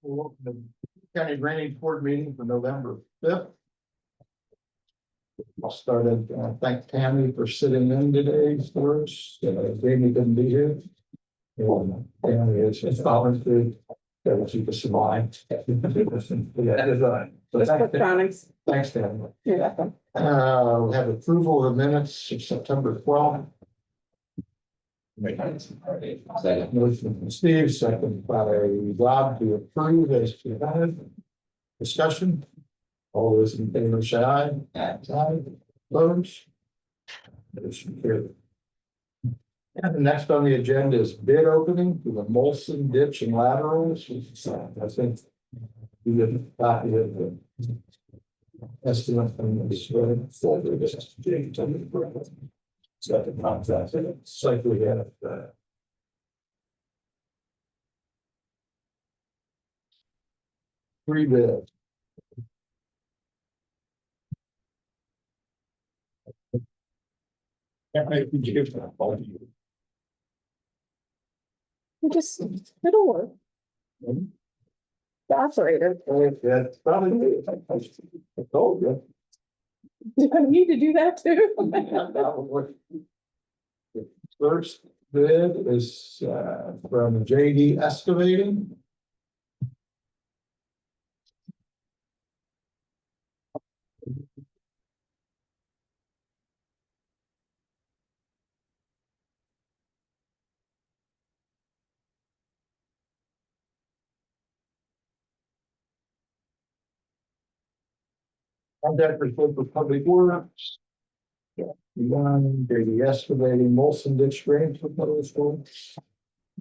Well, the county drainage board meeting for November 5th. I'll start at, thank Tammy for sitting in today for us. Jamie couldn't be here. Tammy is volunteered. That will keep us in line. Thanks, Tammy. You're welcome. We have approval of the minutes of September 12th. Second. Motion from Steve, second by Rob to approve as presented. Discussion. All those in favor say aye. Aye. Opposed? Motion carried. And the next on the agenda is bid opening for the Molson ditch and laterals. I think we did a copy of the estimate from this folder. Second contract. It's like we had three bids. It'll work. The operator, That's probably me. I told you. do I need to do that too? The first bid is from JD Excavating. Contact report for public works. One, JD Excavating, Molson Ditch Drain proposed for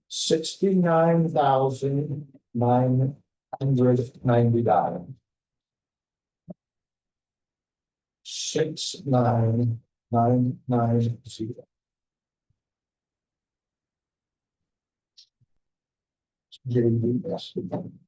$69,990. 69990. JD Excavating.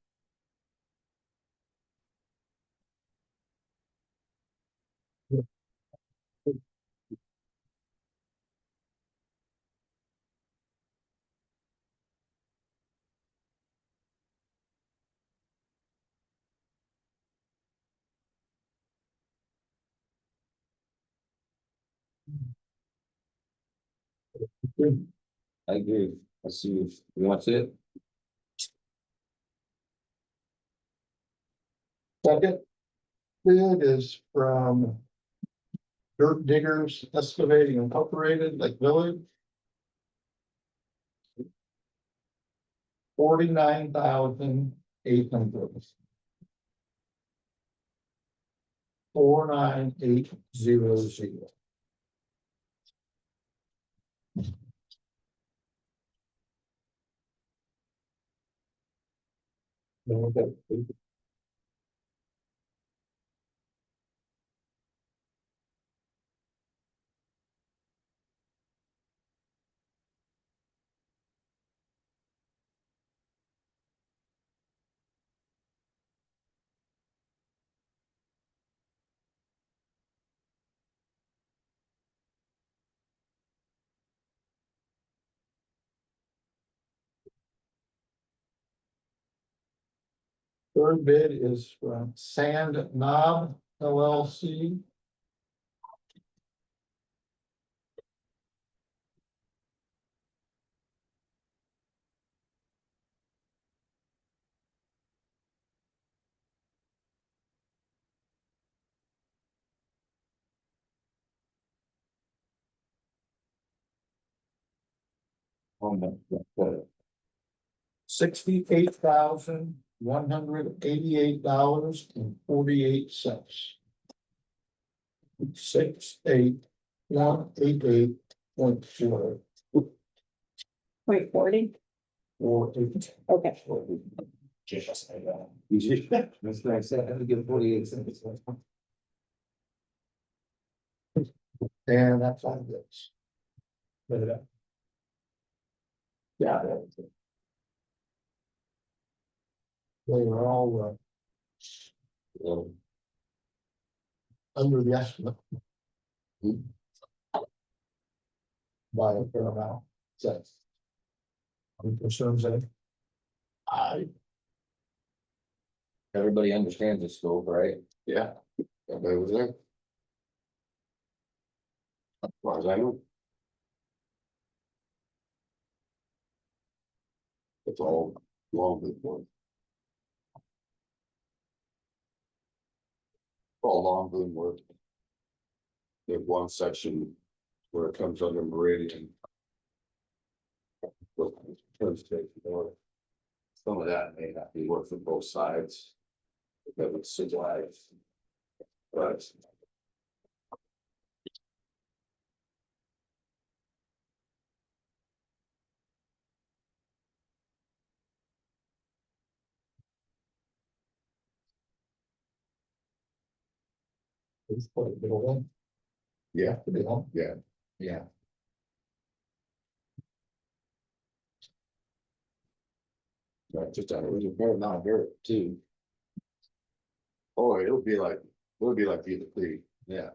I agree. Let's see if you want it. Second bid is from Dirt Diggers Excavating Incorporated, Lake Village. 49,800. 49800. Third bid is from Sand Knob LLC. $68,188.48. 68188.4. 0.40, okay. That's what I said. I had to give 48 cents. And that's all this. Yeah. That's it. They were all under the estimate. By a fair amount. So. Any concerns there? I, Everybody understands the scope, right? Yeah, everybody was there. As far as I know. It's all long good work. All long good work. There's one section where it comes under Meridian. Some of that may not be work for both sides. That would survive. But it's quite a bit of one. yeah, You know, yeah, Yeah. right, just down There's there. a fair amount of dirt too. Oh, it'll be like Beaver Creek, yeah.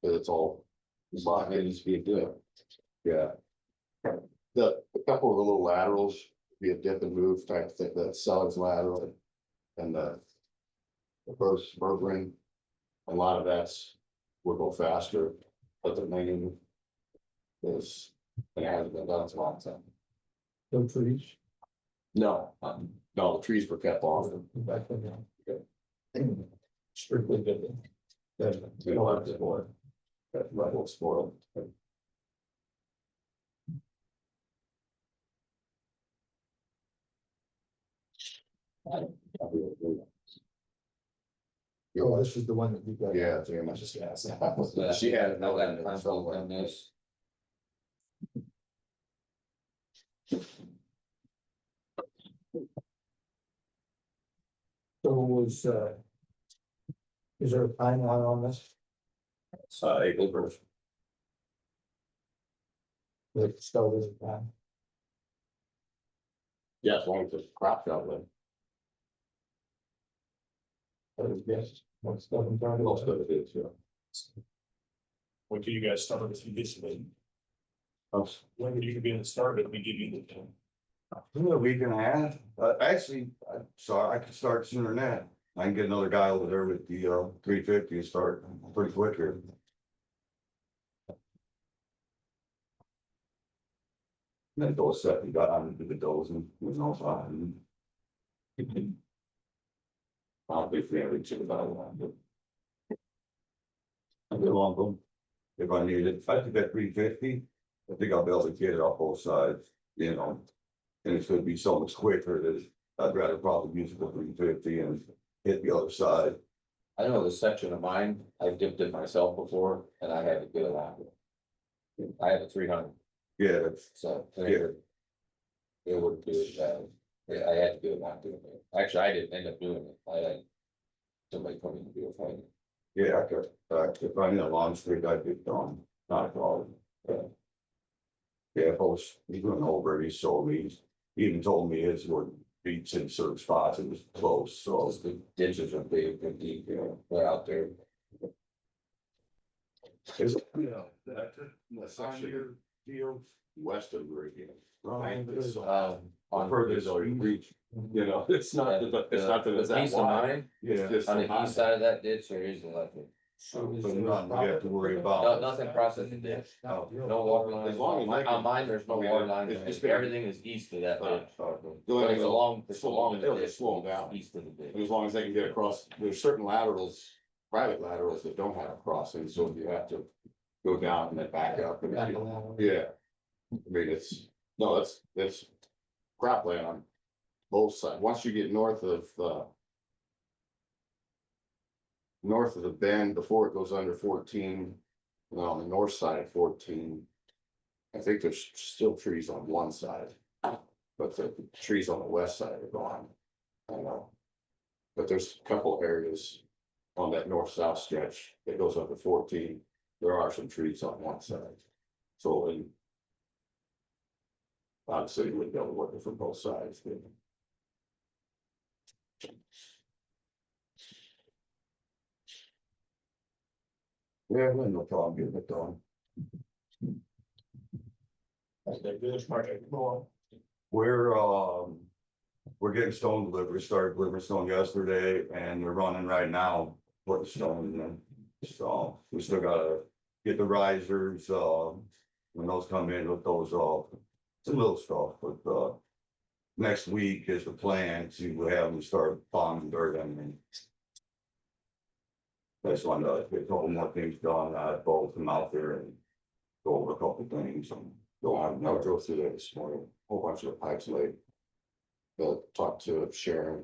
But it's all. It needs to be good. Yeah. A couple of the little laterals, be a dip and move type thing, that solids lateral. And the first berberine, a lot of that's will go faster, but the main is, it hasn't been done in a long time. no trees. No, the trees were kept off. Back then, yeah. Strictly good. We don't have to spoil. That level spoiled. Oh, this is the one that you got. Yeah, very much. Just asked. She had I got it time somewhere. on this. So was, is there a timeline on this? April first. Like, still is a time? Yeah, as long as it's crop out then. I would guess, most of them trying to. Most of it is, yeah. When can you guys start if you get to it? When would you be able to start it? We give you the time. A week and a half, actually, I could start sooner than that. I can get another guy over there with the 350 and start pretty quick here. Then those set, you got on to the dozing, you know, fine. I'll be fairly chill about it. I'll get along with them. If I need it, if I could get 350, I think I'll be able to get it off both sides, you know. And it's gonna be so much quicker that I'd rather probably use the 350 and hit the other side. I know the section of mine, I've dipped it myself before and I had to get it out. I have a 300, Yeah, that's, so. Yeah. It would do it, yeah, I had to do it, not doing it. Actually, I didn't end up doing it. I had somebody come in to do it for me. yeah, I could, if I need a long street, I'd get done, not a problem. Yeah, he's going over, he showed me, he even told me his would beats in certain spots, it was close, so. Because the ditches are big and deep, you know, they're out there. Is it? Yeah. That's actually your deal west of Meridian. Right. On Furthest reach, you know, it's not, it's not that it's the that piece of wide. mine, It's just. on the east side of that ditch, there is nothing. So is But there nothing we have to worry a- about. Nothing processing ditch. No. No water lines. As long as I can- On mine, there's no I mean, water lines. it's just- Everything is east of that ditch. The only But thing it's along, it's slow- along. the it'll ditch, slow down. East of the ditch. As long as they can get across, there's certain laterals, private laterals that don't have a crossing, so you have to go down and then back up. And Back along. yeah, I mean, it's cropland on both sides. Once you get north of the bend before it goes under 14, and on the north side of 14, I think there's still trees on one side, but the trees on the west side are gone. I know. But there's a couple areas on that north-south stretch that goes up to 14. There are some trees on one side. So in obviously you would be able to work it from both sides. But Yeah, we have no problem getting it done. That's the village project. Go on. We're we're getting stone delivery, started delivering stone yesterday, and they're running right now, putting stone in. So, we still gotta get the risers, when those come in, with those, it's a little stuff, but, next week is the plan to have them start bombing dirt and. I just wanted to get a couple more things done, both them out there and go over a couple things and go on. I drove through there this morning, whole bunch of pipes laid. Talked to Sharon.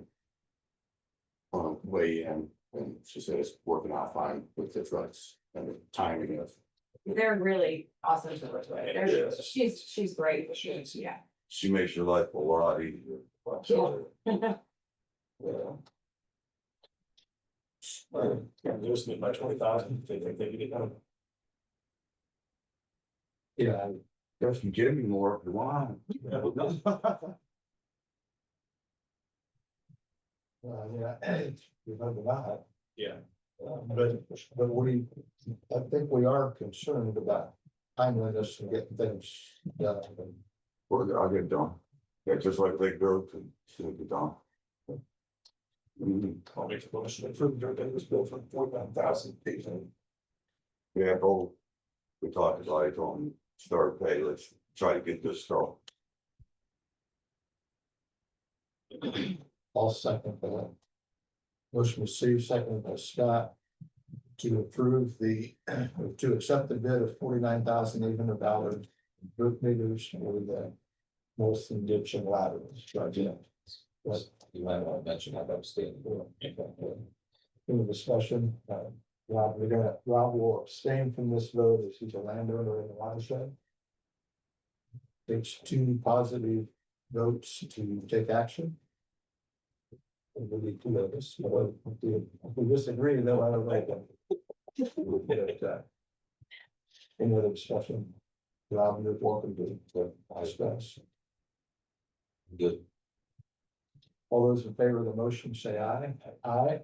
On the way in, and she said it's working out fine with the trucks and the timing of. They're really awesome to work with. They're- Yes. She's great. Yeah. She makes your life a lot easier. Yeah. Yeah. Yeah, there's me by 20,000, they think they can get done. Yeah, Guess you give me more if you want. yeah, you remember that. Yeah. But we, I think we are concerned about timeliness and getting things done. I'll get it done. Yeah, just like they go to, should be done. I'll make the motion to approve dirt that was built for 41,000. Yeah, both. We talked about it on start pay, let's try to get this stuff. I'll second that. Motion received, second by Scott. To approve to accept the bid of $49,800 root meters for the Molson ditch and laterals project. But You might want to mention that abstaining. in the discussion, Rob will abstain from this vote as he's a landowner in the watershed. Takes 2 positive votes to take action. And we need 2 of us, so if we disagree, then I don't like them. Any other discussion? Rob, you're welcome to discuss. Good. All those in favor of the motion, say aye. Aye,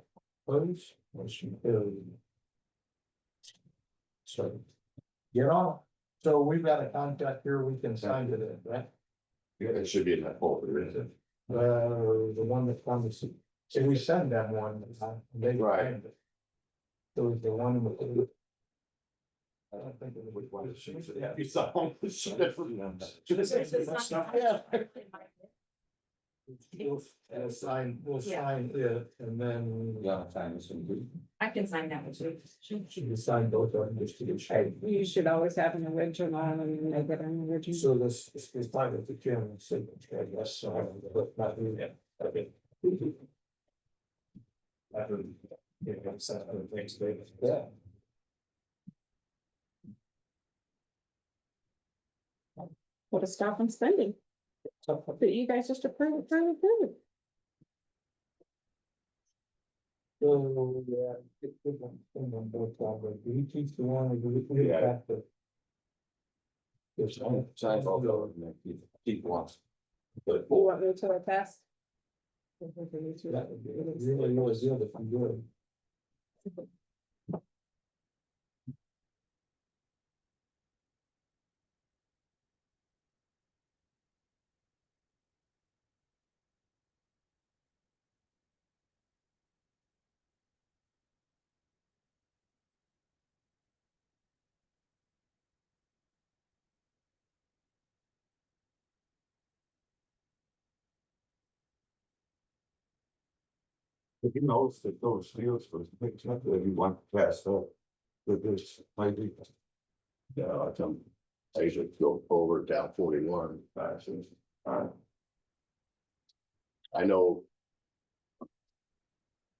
opposed, motion carried. So, get on. So we've got a contract here, we can sign it, right? Yeah, it should be in that folder, isn't it? The one that comes, if we send them one, they. Right. signed it. So is the one in the. I don't think it was one. Yeah, you saw. Should have said that stuff. We'll sign it, and then. Yeah, time is some. I can sign that one too. You sign both of them just to get shape. You should always have an original and make it an original. So this is fine with the chairman's signature, I guess, so, but not really. Yeah, okay. I heard, yeah, I'm saying other things, they. Yeah. What a stop on spending. But you guys just approve. So, yeah. It's good one, thing on both sides, but do you teach the one, or do we Yeah. have to? There's one. Sign all those, and then keep once. But You want me to pass? That would be really, really good if I'm good. If you notice that those fields was picked up, that you want to pass up, that this maybe. yeah, I come, I usually go over down 41 passes. I know.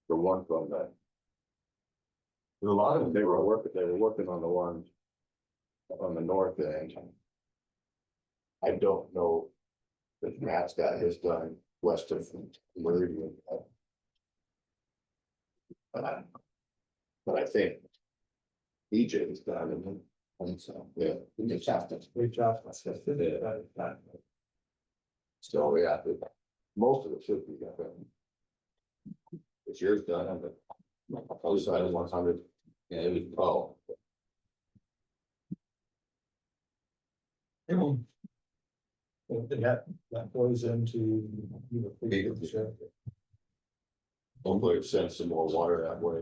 The one from that, There's a lot of they were working on the one. On the north end. I don't know. If Matt's got his done west of Meridian. But I think. EJ is done, and so, yeah. Reach out, that's just it. So, yeah, most of it should be done. It's yours done, and the other side is 100. Yeah, it was, that goes into. Hopefully it sends some more water that way.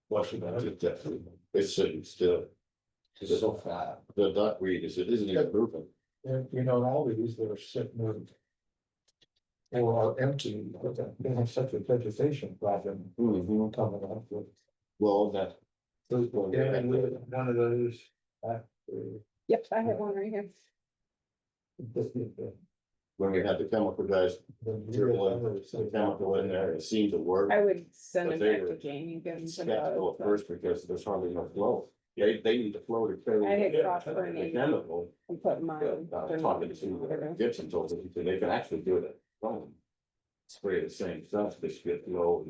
Flushing out. It's sitting still. It's so fat. The duckweed isn't even moving. And you know, all these that are sitting there. Or are empty, but they have such a vegetation problem coming up with. Well, that. Yeah, and one of those. Yep, I have one right here. When we had the chemical guys, dribble some chemical in there, it seemed to work. I would send But it they back were to Jamie, give him some. Skeptical at first because there's hardly no flow. They need the flow to carry. I had the cross-burning chemical. and put mine. Talking to Gibson told us, they can actually do it at home. Spray the same stuff, they should get low.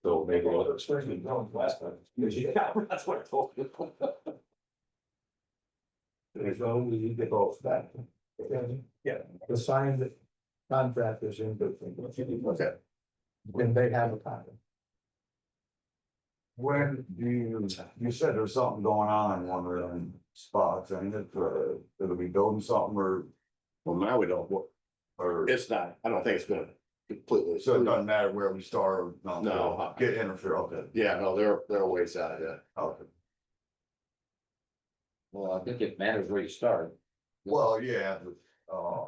So maybe. Last time. Yeah, that's what I told you. There's only you get off that. Yeah, the sign that contract is in good thing. Okay. When they have a contract. When do you said there's something going on in one of them spots, and it'll be building something or, Well, now we don't, or. it's not, I don't think it's gonna completely. So it doesn't matter where we start, No. get interfered, okay, Yeah, no, they're a ways out of that. okay. Well, I think it matters where you start. Well, yeah, but,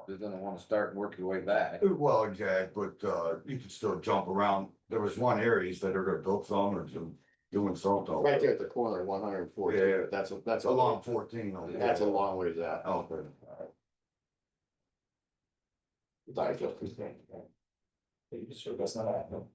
You're gonna wanna start and work your way back. well, exactly, but, you can still jump around. There was one areas that are gonna build some or doing something. Right there at the corner, 140. Yeah. That's a Along 14. over That's a there. long ways out. Okay. So that's not happening.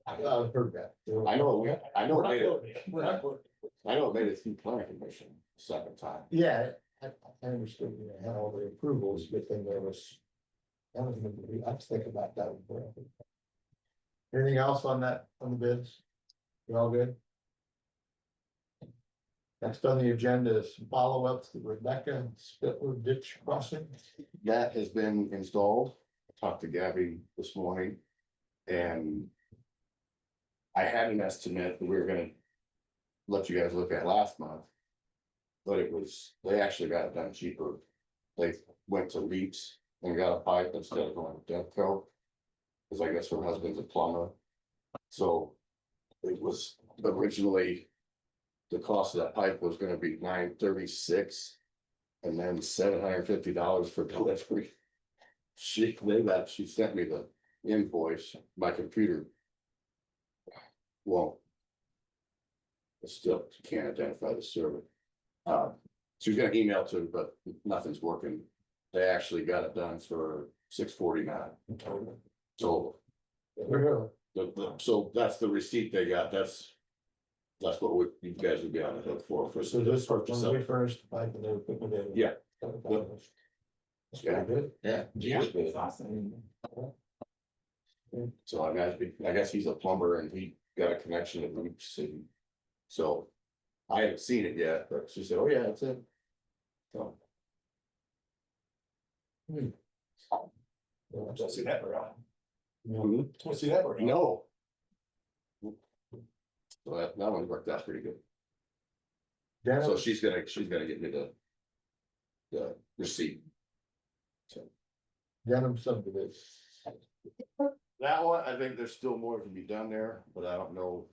I've heard that. I know, I know, We're not it made voting. We're not voting. I know it made it through planning commission second time. Yeah, I understood, you know, had all the approvals, but then there was. I don't remember, I have to think about that one. Anything else on that, on the bids? You all good? Next on the agenda is follow-ups to Rebecca Spitler ditch crossing. That has been installed. I talked to Gabby this morning. And I had an estimate that we were gonna let you guys look at last month. But it was, they actually got it done cheaper. They went to Leaks and got a pipe instead of going to Devco. Cause I guess her husband's a plumber. So it was originally, the cost of that pipe was gonna be $936. And then $750 for delivery. She sent me the invoice, my computer. Well. It still can't identify the server. She was gonna email to, but nothing's working. They actually got it done for $649. So, so that's the receipt they got, that's what you guys would be on the hook for. So this was purchase when of- we first, like, they were putting it in. Yeah. That's pretty good. Yeah. It's awesome. So I guess he's a plumber and he got a connection to Leaks and. So I haven't seen it yet, but she said, oh yeah, that's it. So. Don't see that around. Mhm. Don't see that around. No. So that one worked out pretty good. So Denham, she's gonna get me the receipt. So Denham subdivision. that one, I think there's still more to be done there, but I don't know.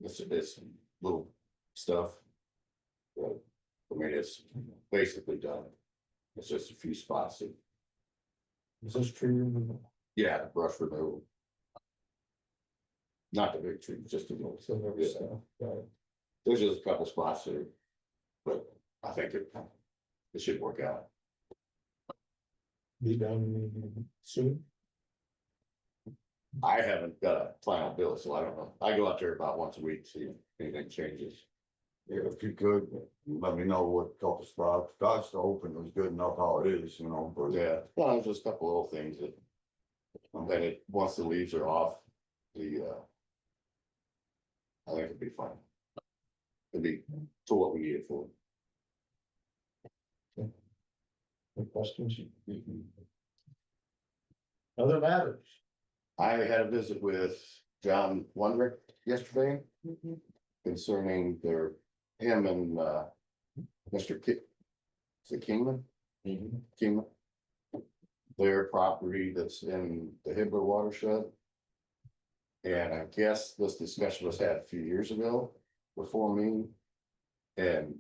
It's little stuff. But, I mean, it's basically done. It's just a few spots. Is this tree removal? Yeah, brush removal. Not the big tree, just the little. Some of the stuff, right. There's just a couple spots there. But I think it should work out. Be done soon. I haven't got a final bill, so I don't know. I go out there about once a week, see if anything changes. Yeah, if you could, let me know what couple spots, God's to open was good enough how it is, but. Yeah, well, there's just a couple little things that. Then once the leaves are off, I think it'd be fine. It'd be for what we need it for. Any questions? Other matters? I had a visit with John Wondrick yesterday Mhm. concerning him and Mr. Ki- is it Kingman? Kingman. Their property that's in the Hibbler watershed. And I guess this discussion was had a few years ago before me. And.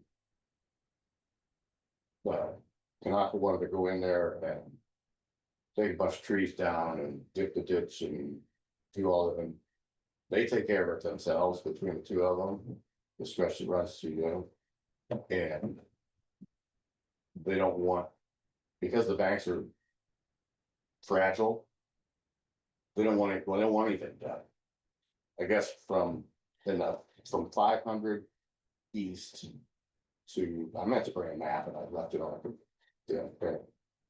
Well, Kanaka wanted to go in there and. Take a bunch of trees down and dip the ditch and do all of them. They take care of it themselves between the two of them, especially runs through them. And. They don't want, because the banks are. Fragile. They don't want it, well, they don't want anything done. I guess from 500 east to, I meant to bring a map and I left it on. Yeah, okay.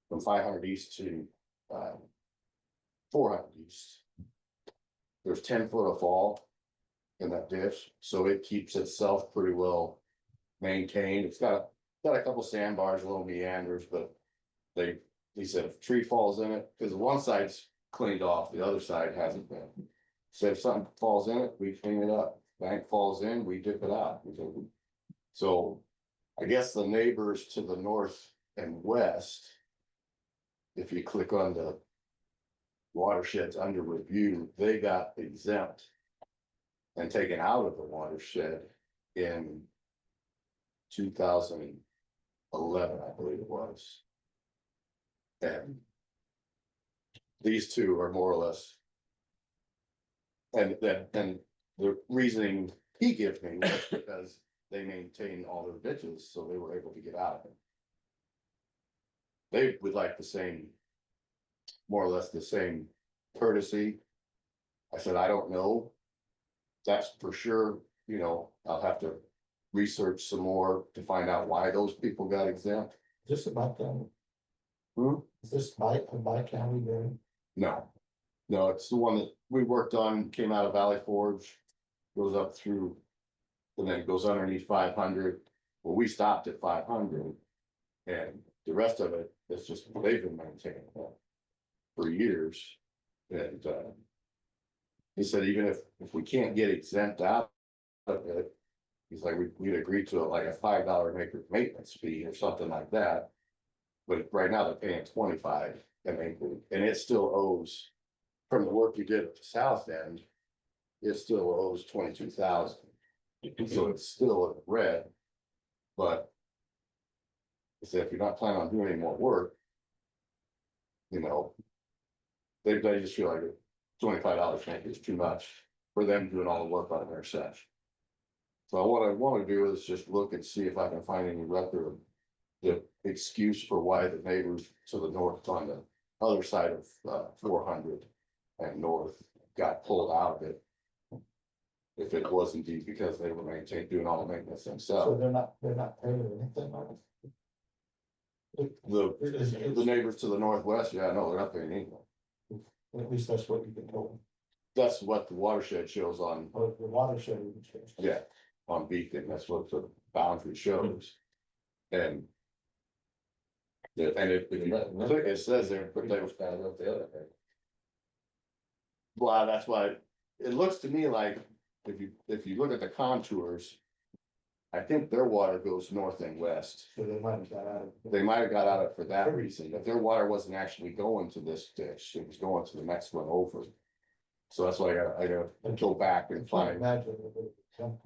From 500 east to 400 east. There's 10 foot of fall in that ditch, so it keeps itself pretty well maintained. It's got a couple sandbars, little meanders, but he said if a tree falls in it, because one side's cleaned off, the other side hasn't been. So if something falls in it, we clean it up. Bank falls in, we dip it out. So I guess the neighbors to the north and west. If you click on the watersheds under review, they got exempt. And taken out of the watershed in 2011, I believe it was. And these two are more or less. And the reasoning he gives me was because they maintain all their ditches, so they were able to get out of it. They would like the same, more or less the same courtesy. I said, I don't know. That's for sure, I'll have to research some more to find out why those people got exempt. Just about them. Hmm? Is this by county there? No, it's the one that we worked on, came out of Valley Forge, goes up through. And then goes underneath 500. Well, we stopped at 500. And the rest of it is just, they've been maintaining that for years. And he said, even if we can't get exempt out of it, he's like, we'd agree to like a $5 an acre maintenance fee or something like that. But right now they're paying 25, and it still owes, from the work you did at the south end, it still owes 22,000. So it's still in red. But he said, if you're not planning on doing any more work, they just feel like $25 maybe is too much for them doing all the work on their section. So what I want to do is just look and see if I can find any record of the excuse for why the neighbors to the north on the other side of 400 and north got pulled out of it. If it was indeed because they were doing all the maintenance So themselves. they're not paying anything on it? The neighbors to the northwest, yeah, no, they're not paying anything. At least that's what you've been told. That's what the watershed shows on, Or the watershed. yeah, on Beacon, that's what the boundary shows. And. Yeah, and it says there, but they was kind of up the other way. Well, that's why, it looks to me like, if you look at the contours. I think their water goes north and west. So they might have got out of it. They might have got out of it for that reason, but their water wasn't actually going to this ditch, it was going to the next one over. So that's why I gotta go back and I can't find. imagine that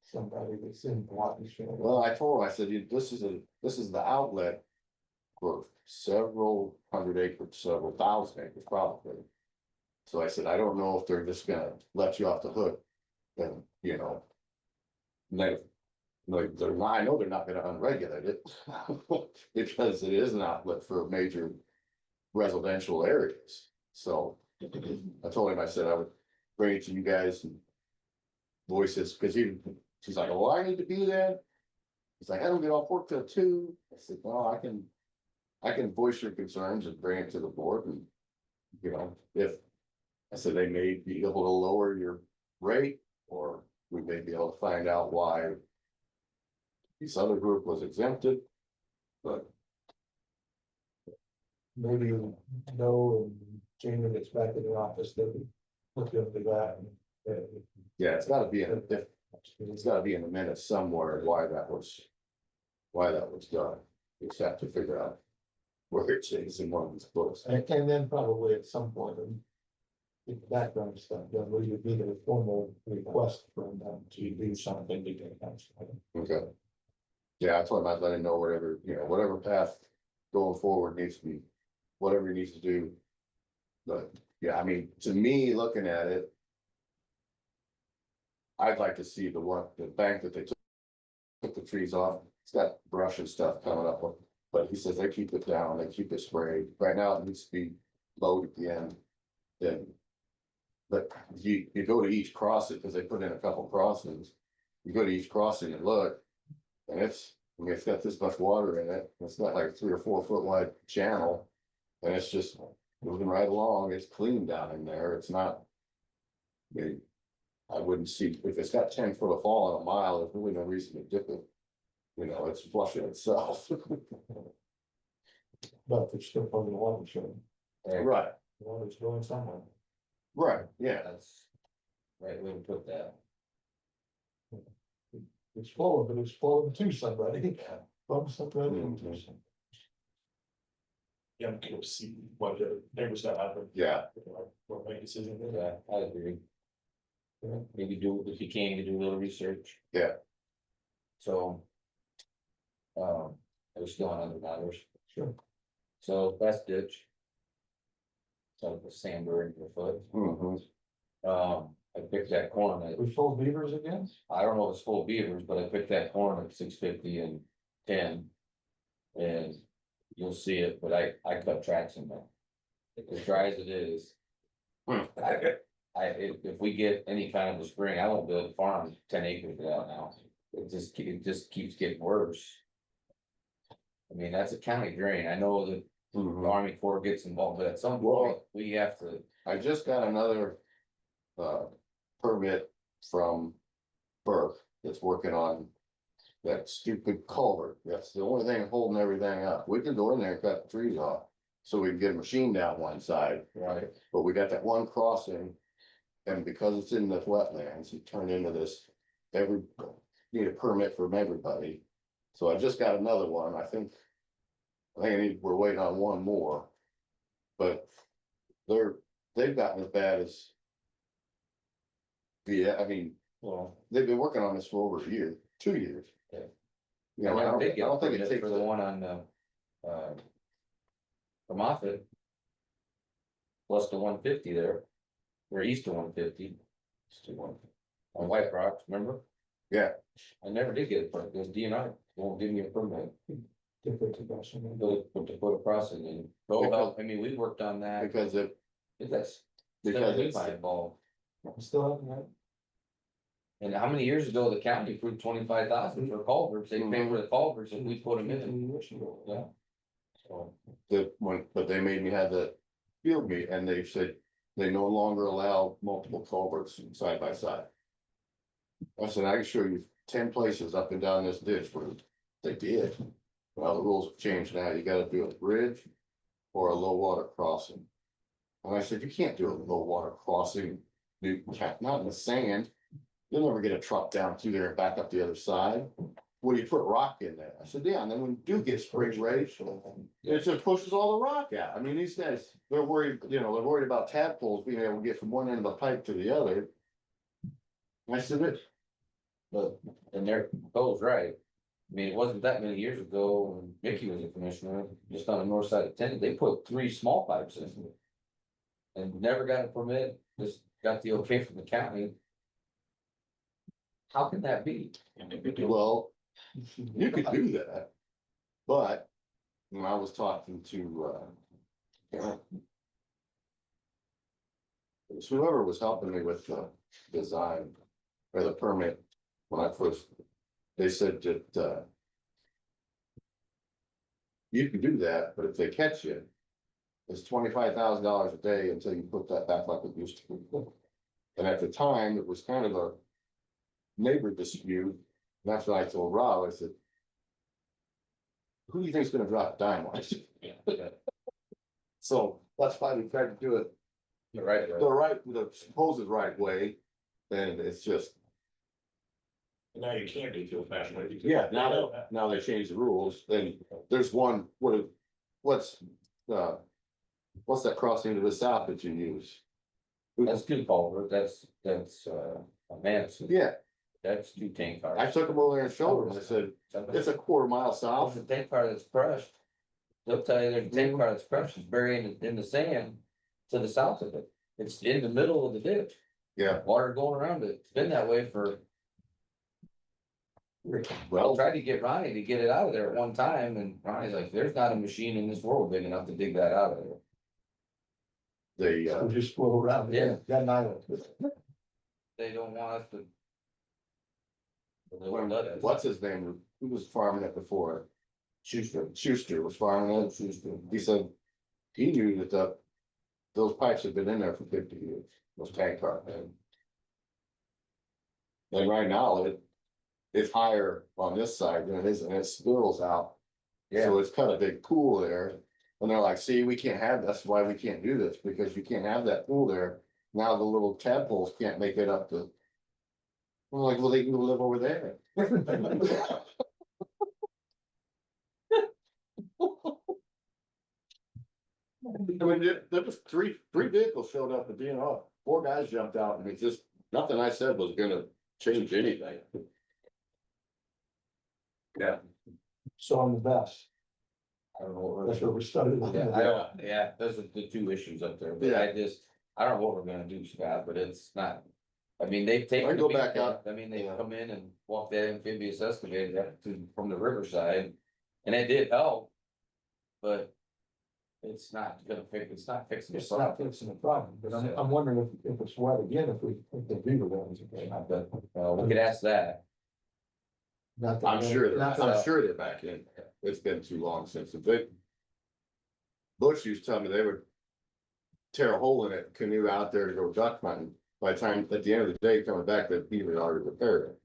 somebody that's in the watershed. Well, I told him, I said, this is the outlet. For several hundred acres, several thousand acres probably. So I said, I don't know if they're just gonna let you off the hook. And, I know they're not gonna unregulate it. Because it is an outlet for major residential areas. So I told him, I said I would bring it to you guys and voice this, because she's like, well, I need to be there. He's like, I don't get off work till 2. I said, well, I can voice your concerns and bring it to the board and, if, I said they may be able to lower your rate, or we may be able to find out why this other group was exempted, but. Maybe Noah and Jamie gets back in the office, they can look into that. Yeah, it's gotta be in the minutes somewhere why that was. why that was done. We just have to figure out where it is in one of these books. And then probably at some point, if the background stuff, then we would need a formal request from them to do something to get that. Okay. Yeah, I told him I'd let him know whatever, whatever path going forward needs to be, whatever he needs to do. But, yeah, I mean, to me, looking at it. I'd like to see the bank that they took the trees off, it's got brush and stuff coming up, but he says they keep it down, they keep it sprayed. Right now, it needs to be mowed at the end. Then. But you go to each crossing, because they put in a couple crossings, you go to each crossing and look. And it's got this much water in it, it's not like a 3 or 4 foot wide channel. And it's just moving right along, it's clean down in there, it's not. I wouldn't see, if it's got 10 foot of fall in a mile, there's really no reason to dip it. It's flushing itself. But it's still part of the watershed, Right, the water's going somewhere. right, yeah, That's right way to put that. It's flowing, but it's flowing to somebody, from somebody. Mhm. Yeah, I'm curious to see what the neighbors that happen. yeah, What make decision. Yeah, I agree. Yeah. Maybe do, if you can, you do a little research. Yeah. So. Are we still on other matters? Sure. So that's ditch. So the sander in your foot. mhm, I picked that corn at, We full beavers again? I don't know if it's full of beavers, but I picked that corn at 650 and 10. And you'll see it, but I cut tracks in there. As dry as it is. Hmm. If we get any kind of a spring, I won't build a farm 10 acres out now. It just keeps getting worse. I mean, that's a county drain. I know that the mhm. Army Corps gets involved, but at some point, Well- we have to. I just got another. Permit from Burke that's working on. That stupid culvert, that's the only thing holding everything up, we can go in there and cut the trees off. So we can get a machine down one side, Right. but we got that one crossing. And because it's in the wetlands, it turned into this, need a permit from everybody. So I just got another one, I think we're waiting on one more. But they've gotten as bad as. Yeah, I mean, Well, they've been working on this for over a year, 2 years. Yeah. You know, I I did get a don't think it permit takes. for the one on the Moffett. Plus the 150 there, or east of 150. East of 150. On White Rocks, remember? Yeah. I never did get a permit, because DNR won't give me a permit, Different progression. to put a crossing in. Oh, I mean, we worked on that, Because that's. Because Still it's- Lehigh involved. Still haven't had. And how many years ago the county approved 25,000 for culverts, they pay for the culverts and we put them in, yeah. So, but they made me have that field meet and they said they no longer allow multiple culverts side by side. I said, I can show you 10 places up and down this ditch where they did. Well, the rules have changed now, you gotta do a bridge or a low water crossing. And I said, you can't do a low water crossing, not in the sand. You'll never get a truck down through there and back up the other side. Well, you put rock in there. I said, yeah, and then when you do get spring ready, it just pushes all the rock out. I mean, these guys, they're worried, they're worried about tadpoles being able to get from one end of the pipe to the other. I said, but, and they're both right. I mean, it wasn't that many years ago when Mickey was a commissioner, just on the north side of Tennessee, they put 3 small pipes in. And never got a permit, just got the okay from the county. How can that be? well, you could do that. But when I was talking to, it was whoever was helping me with the design or the permit, when I first, they said that, you can do that, but if they catch you, it's $25,000 a day until you put that back like it used to be. And at the time, it was kind of a neighbor dispute, and that's what I told Rob, I said, who do you think's gonna drop a dime on us? So that's why we tried to do it You're right, the supposed right way, and it's just. And now you can't do fuel patch. right? Yeah, now they changed the rules, then there's one, what's that crossing to the south that you use? That's two culvert, that's, a Madison, Yeah, that's two tank cars. I took them over there and showed them, I said, it's a quarter mile Off south. the tank car that's crushed. They'll tell you there's a tank car that's crushed, it's buried in the sand to the south of it. It's in the middle of the ditch, Yeah, water going around it. It's been that way for. I well, tried to get Ronnie to get it out of there at one time and Ronnie's like, there's not a machine in this world big enough to dig that out of there. they, So just flow around. Yeah. Got an island. They don't want us to. They won't let us. what's his name, who was farming it before? Schuster was farming it, he said, he knew that those pipes have been in there for 50 years, those tank car. And right now, it's higher on this side than it is, and it spills out. So it's cut a big pool there, and they're like, see, we can't have, that's why we can't do this, because you can't have that pool there. Now the little tadpoles can't make it up to. We're like, well, they can go live over there. I mean, there was three vehicles showed up at DNR, 4 guys jumped out, and it's just, nothing I said was gonna change anything. Yeah. So I'm the best. I don't know what That's we're. where we started. Yeah, those are the two issues up there, but Yeah. I don't know what we're gonna do, Scott, but it's not. I mean, they've taken. I go the back beat up. down. I mean, they Yeah. come in and walk that amphibious excavator up from the riverside, and it did help. But it's not it's not fixing the It's not problem. fixing the problem, but I'm wondering if it's wet again, if the beaver dams again. But, we could ask that. Not that- I'm sure, not that- I'm sure they're back in. It's been too long since the big. Bush used to tell me they would. Tear a hole in it, canoe out there to go duck hunting. By the time, at the end of the day, coming back, the beaver already repaired it.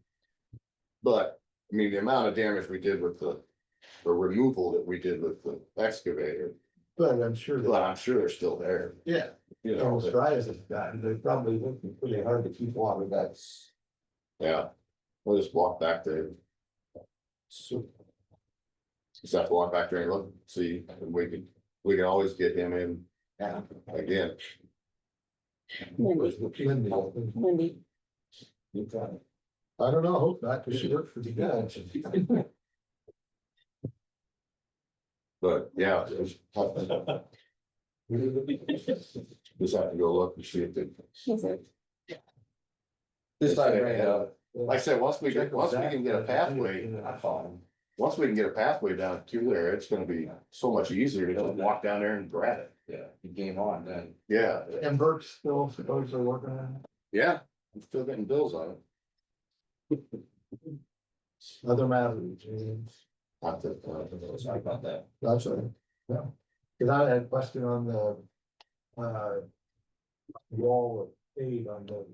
But, I mean, the amount of damage we did with the removal that we did with the excavator, But I'm sure well, that, I'm sure they're still there, yeah, you know, as but, dry as it's gotten, they're probably looking pretty hard to keep water. That's. yeah. We'll just walk back there, So, just have to walk back there and look, see, and we can always get him in. Yeah. Again, Lindy. Wendy, I don't know, hope not, because she worked for the guys. but yeah. Just have to go look and see if they. is it? This side right up. Like I said, once we can get a pathway, once we can get a pathway down to there, it's gonna be so much easier to just walk down there and grab it. Yeah, you game on then. Yeah, And Burke's still supposedly working on yeah, I'm still getting bills on it. other matters. James. Not that, Sorry about that. That's right, yeah. Cause I had a question on the, wall of aid on the,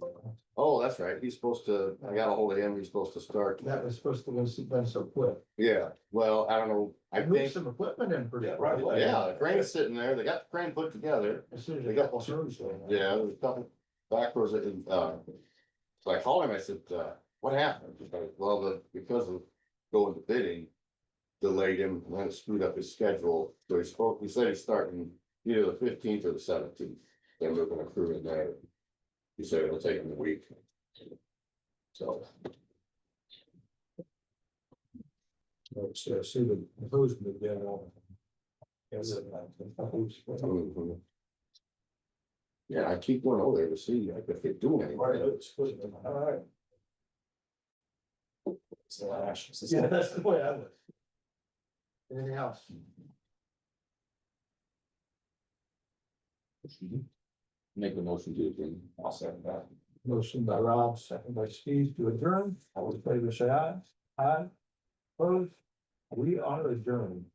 oh, that's right, he's supposed to, I got a hold of him, he's supposed to start. that was supposed to have been so quick. Yeah, well, I don't know, I I moved think, some equipment in pretty. Yeah, right away. yeah, the crane's sitting there, they got the crane put together. As soon as They they got got the service. Yeah, there's a couple backwards and, so I called him, I said, what happened? He's like, well, because of going to bidding. Delayed him, and then it screwed up his schedule, so he said he's starting either the 15th or the 17th. They're looking to crew in there. He said it'll take him a week. So, So, see the hose moved in on. mhm. Yeah, I keep going over there to see if they're doing anything. All right. So, Ash, Yeah, that's the way I was. Anything else? Make a motion to adjourn. I'll second that. Motion by Rob, second by Steve to adjourn. All in favor, say aye. Aye. Opposed? We are adjourned.